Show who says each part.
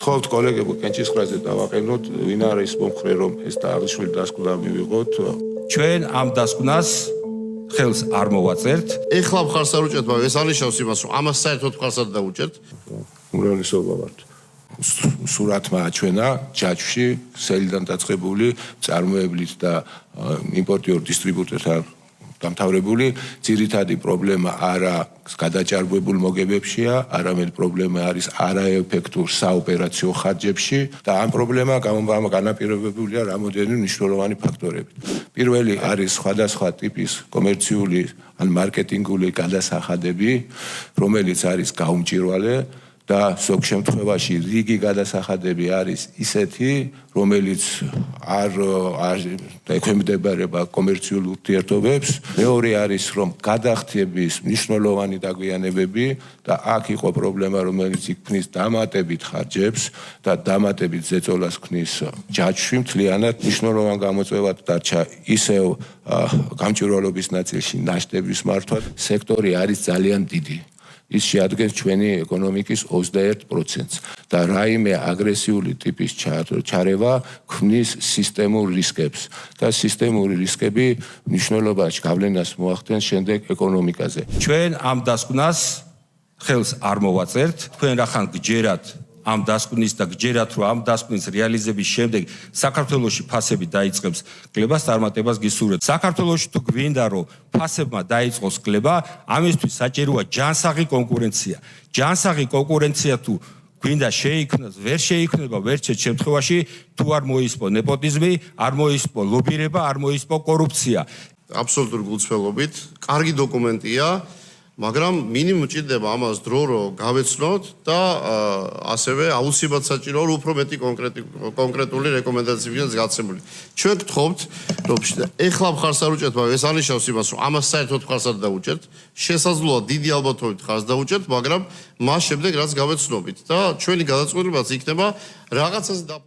Speaker 1: გთხოვთ კოლეგებო, კენჭისყრაზე დავაყენოთ, ვინ არის მომხრე რომ ეს აღიშვილი დასკვნა მივიღოთ.
Speaker 2: ჩვენ ამ დასკვნას ხელს არ მოვაწერთ.
Speaker 3: ეხლა მხარს არ უჭერთ, მაგრამ ეს ანიშნავს იმას, რომ ამას საერთოდ მხარს არ დაუჭერთ.
Speaker 1: უმრავლესობა ვართ. სურათმა აჩვენა ჯაჭვში სელიდან დაწყებული წარმოებლით და იმპორტიორ დისტრიბუტორთან დამთავრებული ძირითადი პრობლემა არა გადაჭარბებულ მოგებებშია, არამედ პრობლემა არის არაეფექტურ საოპერაციო ხარჯებში და ამ პრობლემა განაპირობებულია რამოდენიმე მნიშვნელოვანი ფაქტორებით. პირველი არის სხვადასხვა ტიპის კომერციული ან მარკეტინგული გადასახადები, რომელიც არის გაუმჭვირვალე და ზოგ შემთხვევაში რიგი გადასახადები არის ისეთი, რომელიც არ ექვემდებარება კომერციულ ურთიერთობებს. მეორე არის, რომ გადახდების მნიშვნელოვანი დაგვიანებები და აქ იყო პრობლემა, რომელიც იქნის დამატებით ხარჯებს და დამატებით ზეწოლას ქნის ჯაჭვში. მთლიანად მნიშვნელოვან გამოწვევად დარჩა ისევ გამჭვირვალობის ნაწილში ნაშტების მართვა. სექტორი არის ძალიან დიდი. ის შეადგენს ჩვენი ეკონომიკის 21%-ს და რაიმე აგრესიული ტიპის ჩარევა ქმნის სისტემურ რისკებს და სისტემური რისკები მნიშვნელოვან გავლენას მოახდენს შემდეგ ეკონომიკაზე.
Speaker 2: ჩვენ ამ დასკვნას ხელს არ მოვაწერთ. თქვენ რახან გჯერათ ამ დასკვნის და გჯერათ, რომ ამ დასკვნის რეალიზების შემდეგ საქართველოში ფასები დაიწყებს კლებას წარმატებას გისურვებთ. საქართველოში თუ გვინდა, რომ ფასებმა დაიწყოს კლება, ამისთვის საჭიროა ჯანსაღი კონკურენცია. ჯანსაღი კონკურენცია თუ გვინდა შეიქმნას, ვერ შეიქმნება ვერცერთ შემთხვევაში, თუ არ მოისპო ნეპოტიზმი, არ მოისპო ლობირება, არ მოისპო კორუფცია.
Speaker 3: აბსოლუტური გულწრფელობით, კარგი დოკუმენტია, მაგრამ მინიმუმ ჭირდება ამას დრო, რომ გავეცნოთ და ასევე აუცილებლად საჭიროა უფრო მეტი კონკრეტული რეკომენდაციებიც გაცემული. ჩვენ გთხოვთ, რომ ეხლა მხარს არ უჭერთ, მაგრამ ეს ანიშნავს იმას, რომ ამას საერთოდ მხარს არ დაუჭერთ. შესაძლოა დიდი ალბათობით მხარს დაუჭერთ, მაგრამ მას შემდეგ რაც გავეცნობით და ჩვენი გადაწყვეტილებაც იქნება რაღაცას